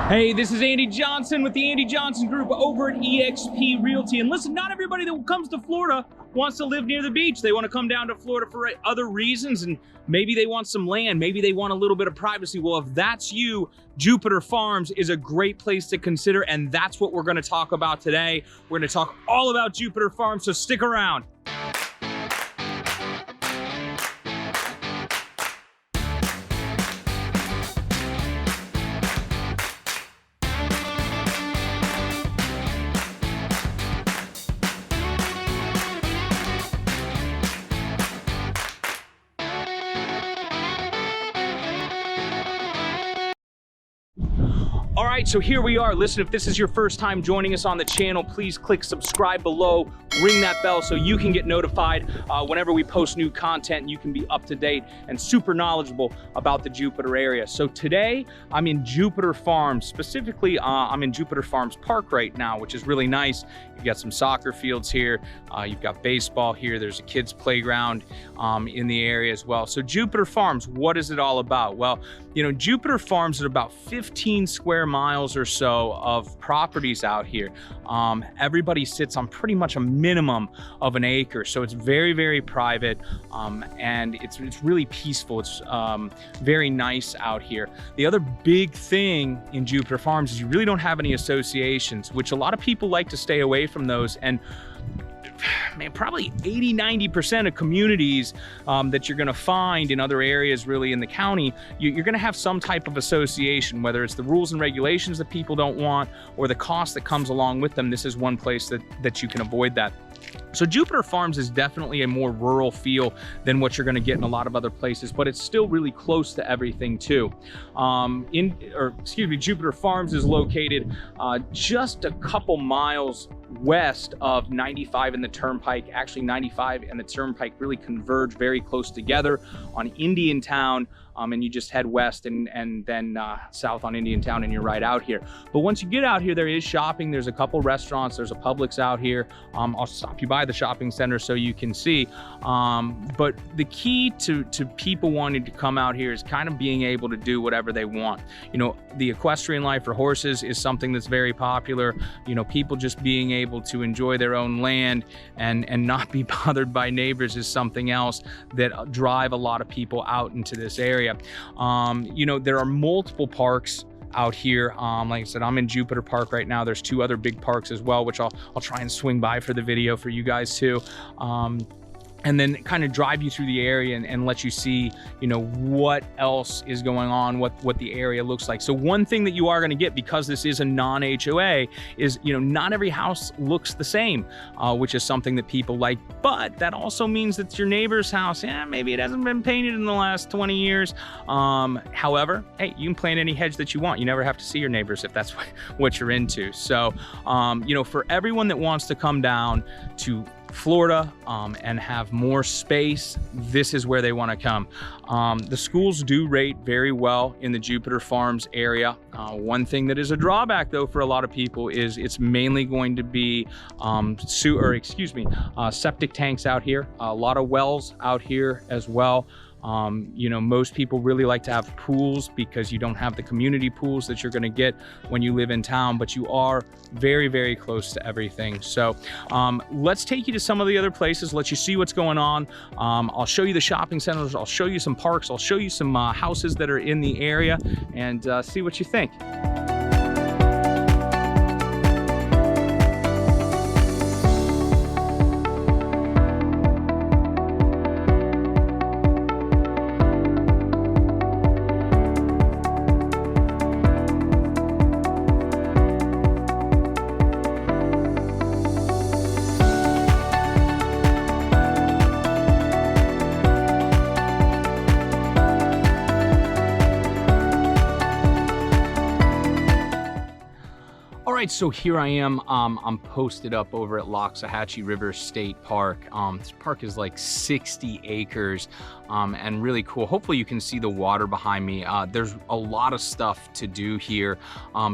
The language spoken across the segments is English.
Hey, this is Andy Johnson with the Andy Johnson Group over at eXp Realty. And listen, not everybody that comes to Florida wants to live near the beach. They want to come down to Florida for other reasons, and maybe they want some land, maybe they want a little bit of privacy. Well, if that's you, Jupiter Farms is a great place to consider, and that's what we're going to talk about today. We're going to talk all about Jupiter Farms, so stick around. All right, so here we are. Listen, if this is your first time joining us on the channel, please click subscribe below, ring that bell so you can get notified whenever we post new content. You can be up to date and super knowledgeable about the Jupiter area. So today I'm in Jupiter Farms. Specifically, I'm in Jupiter Farms Park right now, which is really nice. You've got some soccer fields here. You've got baseball here. There's a kids playground in the area as well. So Jupiter Farms, what is it all about? Well, you know, Jupiter Farms is about 15 square miles or so of properties out here. Everybody sits on pretty much a minimum of an acre, so it's very, very private, and it's really peaceful. It's very nice out here. The other big thing in Jupiter Farms is you really don't have any associations, which a lot of people like to stay away from those. And man, probably 80–90% of communities that you're going to find in other areas really in the county, you're going to have some type of association, whether it's the rules and regulations that people don't want or the cost that comes along with them. This is one place that you can avoid that. So Jupiter Farms is definitely a more rural feel than what you're going to get in a lot of other places, but it's still really close to everything too. Jupiter Farms is located just a couple miles west of 95 and the Turnpike. Actually, 95 and the Turnpike really converge very close together on Indiantown, and you just head west and then south on Indiantown, and you're right out here. But once you get out here, there is shopping. There's a couple restaurants. There's a Publix out here. I'll stop you by the shopping center so you can see. But the key to people wanting to come out here is kind of being able to do whatever they want. You know, the equestrian life for horses is something that's very popular. You know, people just being able to enjoy their own land and not be bothered by neighbors is something else that drive a lot of people out into this area. You know, there are multiple parks out here. Like I said, I'm in Jupiter Park right now. There's two other big parks as well, which I'll try and swing by for the video for you guys too. And then kind of drive you through the area and let you see, you know, what else is going on, what the area looks like. So one thing that you are going to get, because this is a non-HOA, is, you know, not every house looks the same, which is something that people like. But that also means that your neighbor's house, maybe it hasn't been painted in the last 20 years. However, hey, you can plant any hedge that you want. You never have to see your neighbors if that's what you're into. So, you know, for everyone that wants to come down to Florida and have more space, this is where they want to come. The schools do rate very well in the Jupiter Farms area. One thing that is a drawback though for a lot of people is it's mainly going to be septic tanks out here, a lot of wells out here as well. You know, most people really like to have pools because you don't have the community pools that you're going to get when you live in town, but you are very, very close to everything. So let's take you to some of the other places, let you see what's going on. I'll show you the shopping centers, I'll show you some parks, I'll show you some houses that are in the area, and see what you think. right, so here I am. I'm posted up over at Loxahatchee River State Park. This park is like 60 acres and really cool. Hopefully you can see the water behind me. There's a lot of stuff to do here.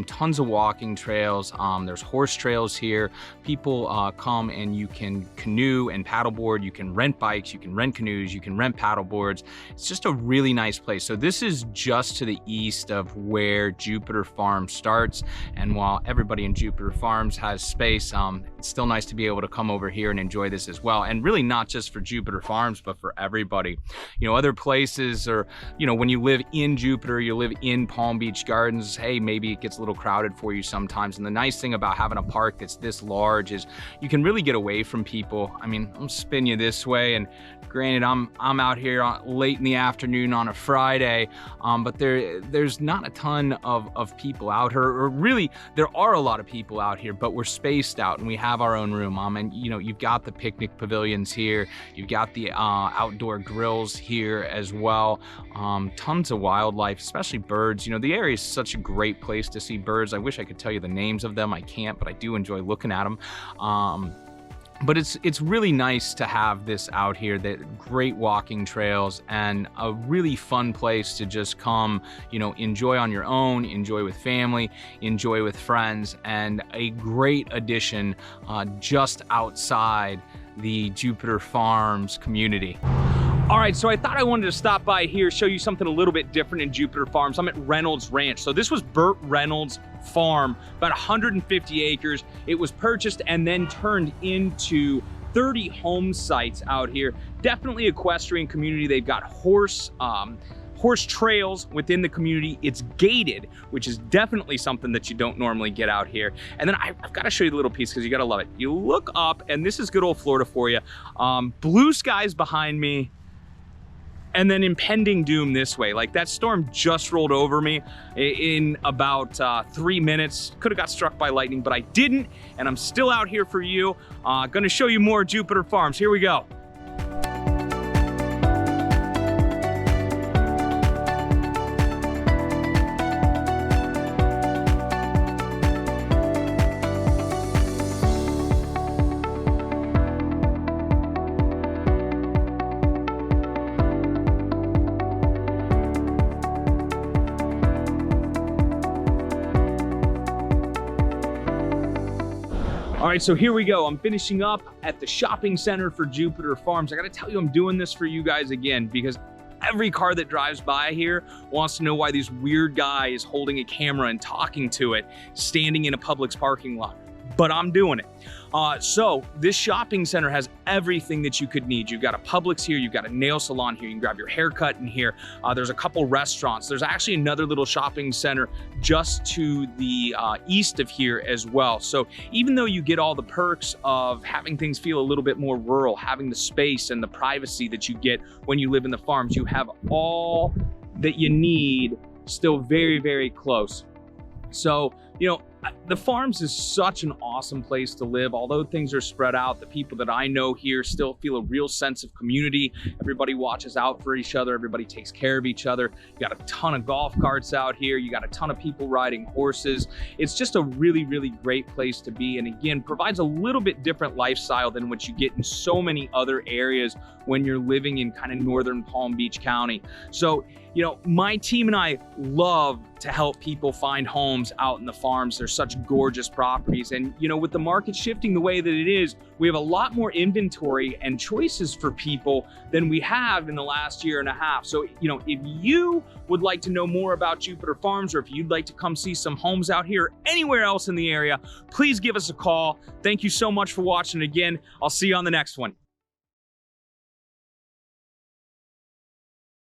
Tons of walking trails. There's horse trails here. People come and you can canoe and paddleboard. You can rent bikes, you can rent canoes, you can rent paddleboards. It's just a really nice place. So this is just to the east of where Jupiter Farm starts. And while everybody in Jupiter Farms has space, it's still nice to be able to come over here and enjoy this as well. And really not just for Jupiter Farms, but for everybody. You know, other places, or, you know, when you live in Jupiter, you live in Palm Beach Gardens, hey, maybe it gets a little crowded for you sometimes. And the nice thing about having a park that's this large is you can really get away from people. I mean, I'm spin you this way, and granted, I'm out here late in the afternoon on a Friday, but there's not a ton of people out here, or really there are a lot of people out here, but we're spaced out and we have our own room. And you know, you've got the picnic pavilions here, you've got the outdoor grills here as well. Tons of wildlife, especially birds. You know, the area is such a great place to see birds. I wish I could tell you the names of them. I can't, but I do enjoy looking at them. But it's really nice to have this out here, that great walking trails and a really fun place to just come, you know, enjoy on your own, enjoy with family, enjoy with friends, and a great addition just outside the Jupiter Farms community. All right, so I thought I wanted to stop by here, show you something a little bit different in Jupiter Farms. I'm at Reynolds Ranch. So this was Burt Reynolds' farm, about 150 acres. It was purchased and then turned into 30 home sites out here. Definitely equestrian community. They've got horse trails within the community. It's gated, which is definitely something that you don't normally get out here. And then I've got to show you the little piece because you got to love it. You look up, and this is good old Florida for you. Blue skies behind me, and then impending doom this way. Like, that storm just rolled over me in about 3 minutes. Could have got struck by lightning, but I didn't, and I'm still out here for you. Gonna show you more Jupiter Farms. Here we go. All right, so here we go. I'm finishing up at the shopping center for Jupiter Farms. I gotta tell you, I'm doing this for you guys again because every car that drives by here wants to know why this weird guy is holding a camera and talking to it, standing in a Publix parking lot. But I'm doing it. So this shopping center has everything that you could need. You've got a Publix here, you've got a nail salon here, you can grab your hair cut in here. There's a couple restaurants. There's actually another little shopping center just to the east of here as well. So even though you get all the perks of having things feel a little bit more rural, having the space and the privacy that you get when you live in the farms, you have all that you need still very, very close. So, you know, the farms is such an awesome place to live. Although things are spread out, the people that I know here still feel a real sense of community. Everybody watches out for each other. Everybody takes care of each other. You got a ton of golf carts out here. You got a ton of people riding horses. It's just a really, really great place to be. And again, provides a little bit different lifestyle than what you get in so many other areas when you're living in kind of northern Palm Beach County. So, you know, my team and I love to help people find homes out in the farms. They're such gorgeous properties. And, you know, with the market shifting the way that it is, we have a lot more inventory and choices for people than we have in the last year and a half. So, you know, if you would like to know more about Jupiter Farms, or if you'd like to come see some homes out here or anywhere else in the area, please give us a call. Thank you so much for watching again. I'll see you on the next one.